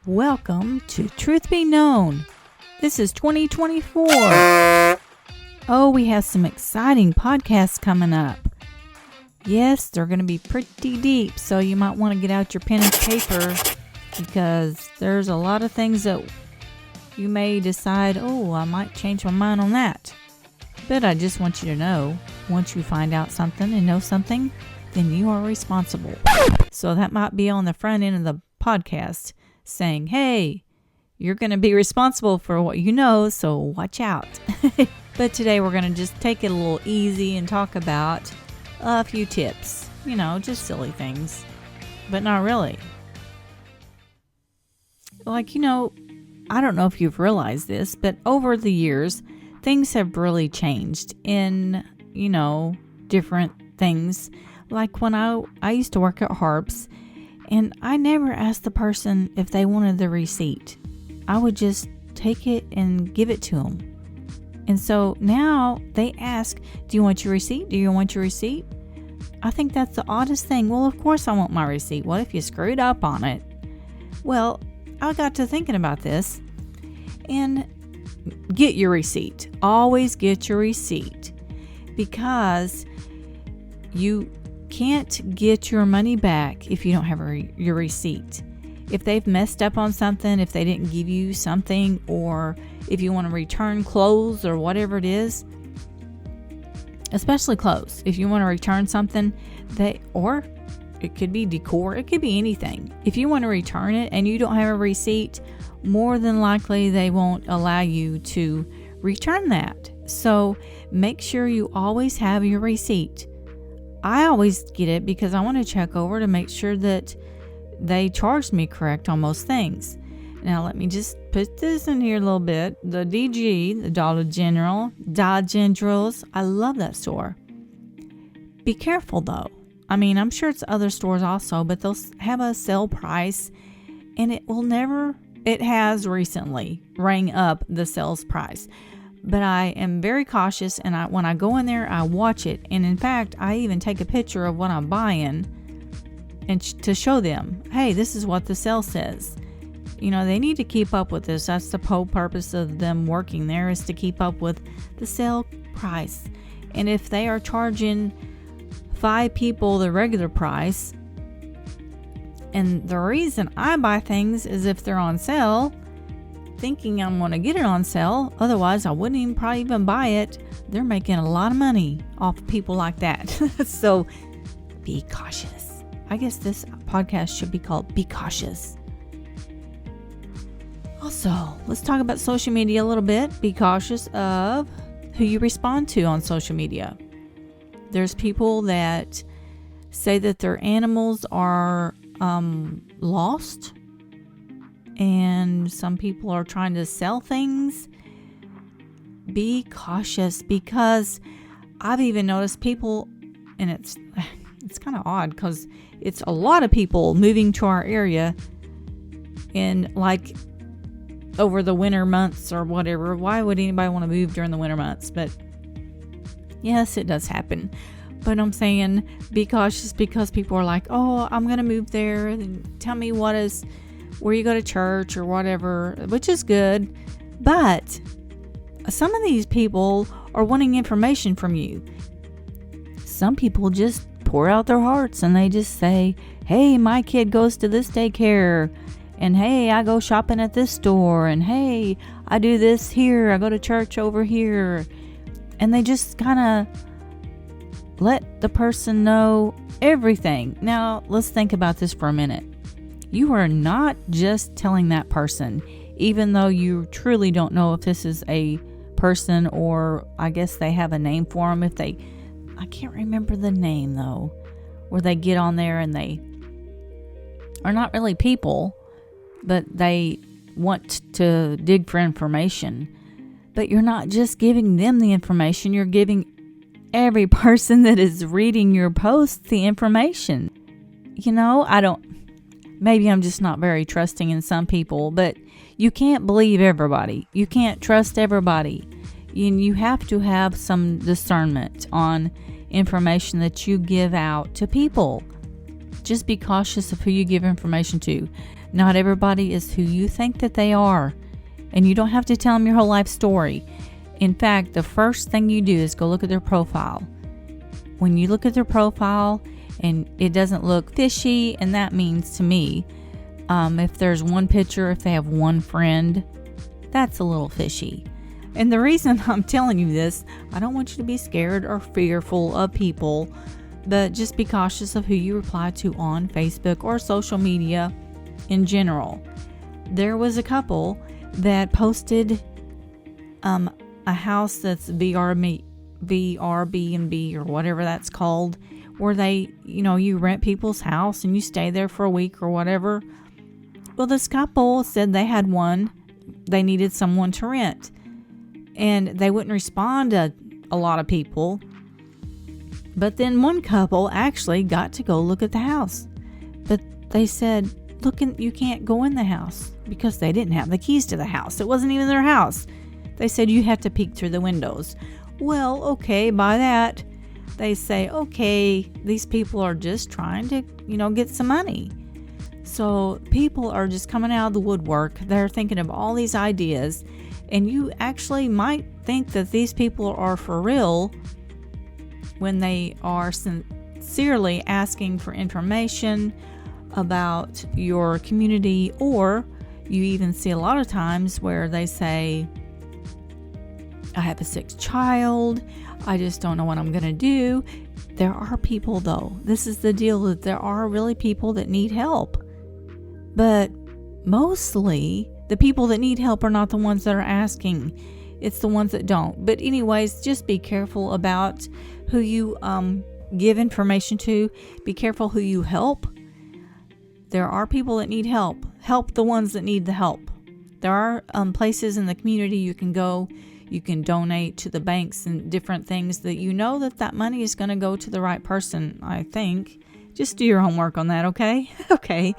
Welcome to Truth Be Known. This is 2024. Oh, we have some exciting podcasts coming up. Yes, they're going to be pretty deep, so you might want to get out your pen and paper because there's a lot of things that you may decide, oh, I might change my mind on that. But I just want you to know, once you find out something and know something, then you are responsible. So that might be on the front end of the podcast saying, hey, you're going to be responsible for what you know, so watch out. But today we're going to just take it a little easy and talk about a few tips. Just silly things, but not really. I don't know if you've realized this, but over the years, things have really changed in, different things. Like when I used to work at Harps, and I never asked the person if they wanted the receipt. I would just take it and give it to them. And so now they ask, do you want your receipt? Do you want your receipt? I think that's the oddest thing. Well, of course I want my receipt. What if you screwed up on it? Well, I got to thinking about this, and get your receipt. Always get your receipt, because you can't get your money back if you don't have your receipt. If they've messed up on something, if they didn't give you something, or if you want to return clothes or whatever it is, especially clothes. If you want to return something, or it could be decor, it could be anything. If you want to return it and you don't have a receipt, more than likely they won't allow you to return that. So make sure you always have your receipt. I always get it because I want to check over to make sure that they charged me correct on most things. Now let me just put this in here a little bit. The DG, the Dollar General, I love that store. Be careful though. I'm sure it's other stores also, but they'll have a sale price, and it has recently rang up the sales price. But I am very cautious, and when I go in there, I watch it. And in fact, I even take a picture of what I'm buying and to show them, hey, this is what the sale says. They need to keep up with this. That's the whole purpose of them working there, is to keep up with the sale price. And if they are charging 5 people the regular price, and the reason I buy things is if they're on sale, thinking I'm going to get it on sale. Otherwise, I wouldn't probably even buy it. They're making a lot of money off of people like that. So be cautious. I guess this podcast should be called Be Cautious. Also, let's talk about social media a little bit. Be cautious of who you respond to on social media. There's people that say that their animals are lost, and some people are trying to sell things. Be cautious, because I've even noticed people, and it's kind of odd because it's a lot of people moving to our area in over the winter months or whatever. Why would anybody want to move during the winter months? But yes, it does happen. But I'm saying be cautious, because people are like, oh, I'm going to move there. And tell me where you go to church or whatever, which is good. But some of these people are wanting information from you. Some people just pour out their hearts and they just say, hey, my kid goes to this daycare, and hey, I go shopping at this store, and hey, I do this here, I go to church over here. And they just kind of let the person know everything. Now, let's think about this for a minute. You are not just telling that person, even though you truly don't know if this is a person, or I guess they have a name for them. I can't remember the name though, where they get on there and they are not really people, but they want to dig for information. But you're not just giving them the information, you're giving every person that is reading your post the information. Maybe I'm just not very trusting in some people, but you can't believe everybody. You can't trust everybody. You have to have some discernment on information that you give out to people. Just be cautious of who you give information to. Not everybody is who you think that they are. And you don't have to tell them your whole life story. In fact, the first thing you do is go look at their profile. When you look at their profile and it doesn't look fishy, and that means to me, if there's one picture, if they have one friend, that's a little fishy. And the reason I'm telling you this, I don't want you to be scared or fearful of people, but just be cautious of who you reply to on Facebook or social media in general. There was a couple that posted a house that's VRBNB or whatever that's called, where they, you rent people's house and you stay there for a week or whatever. Well, this couple said they had one. They needed someone to rent. And they wouldn't respond to a lot of people. But then one couple actually got to go look at the house. But they said, you can't go in the house because they didn't have the keys to the house. It wasn't even their house. They said you have to peek through the windows. Well, okay, by that, they say, okay, these people are just trying to, get some money. So people are just coming out of the woodwork. They're thinking of all these ideas. And you actually might think that these people are for real when they are sincerely asking for information about your community, or you even see a lot of times where they say, I have a sick child, I just don't know what I'm going to do. There are people, though. This is the deal, that there are really people that need help. But mostly, the people that need help are not the ones that are asking. It's the ones that don't. But anyways, just be careful about who you give information to. Be careful who you help. There are people that need help. Help the ones that need the help. There are places in the community you can go. You can donate to the banks and different things that that money is going to go to the right person, I think. Just do your homework on that, okay? Okay.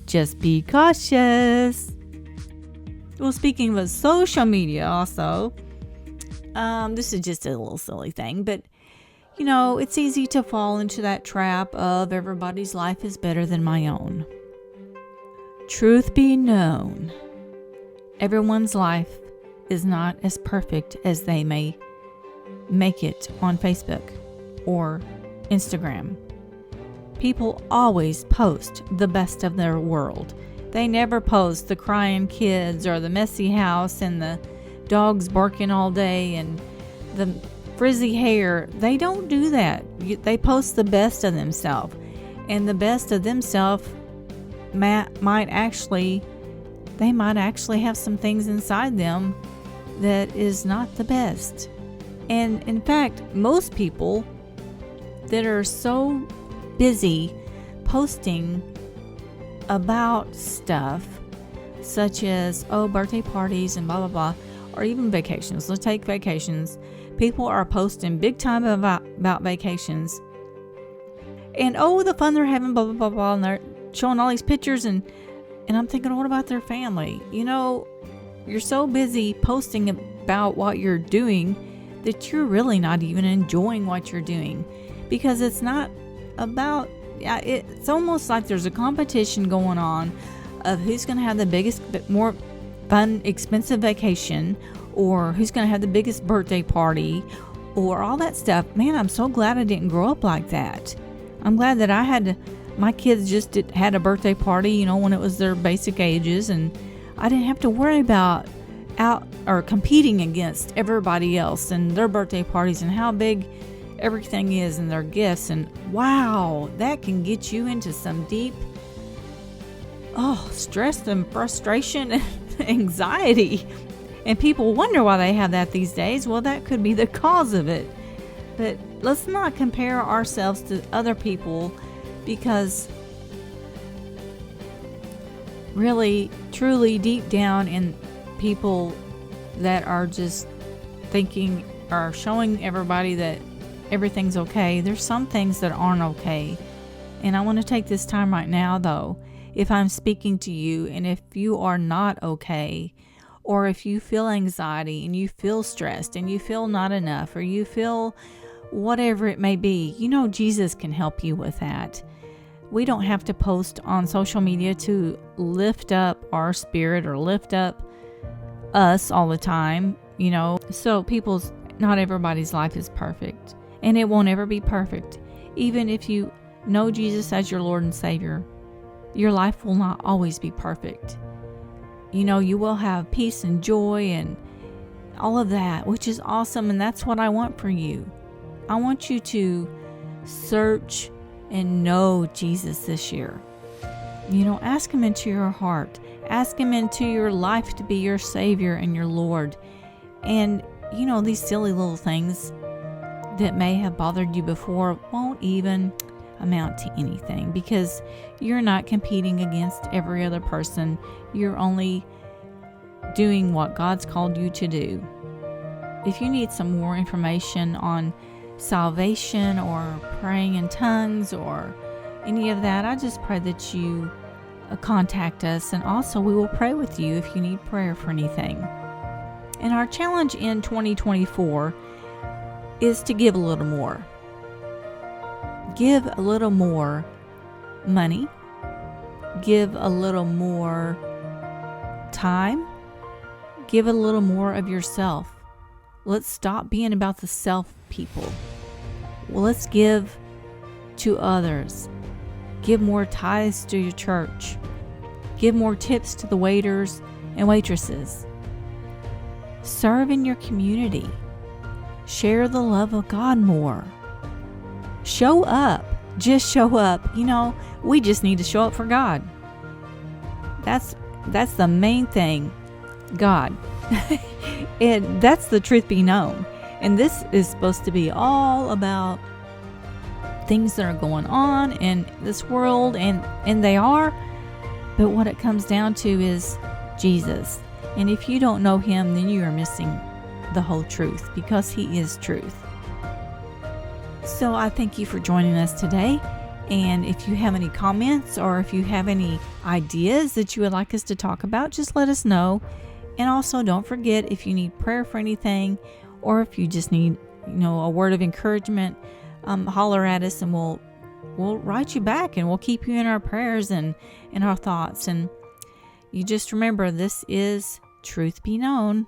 Just be cautious. Well, speaking of social media also, this is just a little silly thing, but, it's easy to fall into that trap of everybody's life is better than my own. Truth be known, everyone's life is not as perfect as they may make it on Facebook or Instagram. People always post the best of their world. They never post the crying kids or the messy house and the dogs barking all day and the frizzy hair. They don't do that. They post the best of themselves. And the best of themselves might actually have some things inside them that is not the best. And in fact, most people that are so busy posting about stuff such as birthday parties and blah blah blah, or even vacations. Let's take vacations. People are posting big time about vacations and the fun they're having, blah blah blah blah, and they're showing all these pictures, and I'm thinking, what about their family? You're so busy posting about what you're doing that you're really not even enjoying what you're doing, because it's not about, it's almost like there's a competition going on of who's going to have the biggest, more fun, expensive vacation, or who's going to have the biggest birthday party, or all that stuff. Man, I'm so glad I didn't grow up like that. I'm glad that my kids just had a birthday party, when it was their basic ages, and I didn't have to worry about competing against everybody else and their birthday parties and how big everything is and their gifts. And wow, that can get you into some deep stress and frustration and anxiety. And people wonder why they have that these days. Well, that could be the cause of it. But let's not compare ourselves to other people, because really, truly, deep down in people that are just thinking or showing everybody that everything's okay, there's some things that aren't okay. And I want to take this time right now, though, if I'm speaking to you, and if you are not okay, or if you feel anxiety and you feel stressed and you feel not enough, or you feel whatever it may be, Jesus can help you with that. We don't have to post on social media to lift up our spirit or lift up us all the time, So not everybody's life is perfect, and it won't ever be perfect. Even if you know Jesus as your Lord and Savior, your life will not always be perfect. You will have peace and joy and all of that, which is awesome, and that's what I want for you. I want you to search and know Jesus this year. Ask Him into your heart. Ask Him into your life to be your Savior and your Lord. And, these silly little things that may have bothered you before won't even amount to anything, because you're not competing against every other person. You're only doing what God's called you to do. If you need some more information on salvation or praying in tongues or any of that, I just pray that you contact us, and also we will pray with you if you need prayer for anything. And our challenge in 2024 is to give a little more. Give a little more money. Give a little more time. Give a little more of yourself. Let's stop being about the self people. Well, let's give to others. Give more tithes to your church. Give more tips to the waiters and waitresses. Serve in your community. Share the love of God more. Show up. Just show up. We just need to show up for God. That's the main thing. God. And that's the truth be known. And this is supposed to be all about things that are going on in this world, and they are. But what it comes down to is Jesus. And if you don't know Him, then you are missing the whole truth, because He is truth. So I thank you for joining us today. And if you have any comments, or if you have any ideas that you would like us to talk about, just let us know. And also, don't forget, if you need prayer for anything, or if you just need, a word of encouragement, holler at us, and we'll write you back, and we'll keep you in our prayers and in our thoughts. And you just remember, this is Truth Be Known.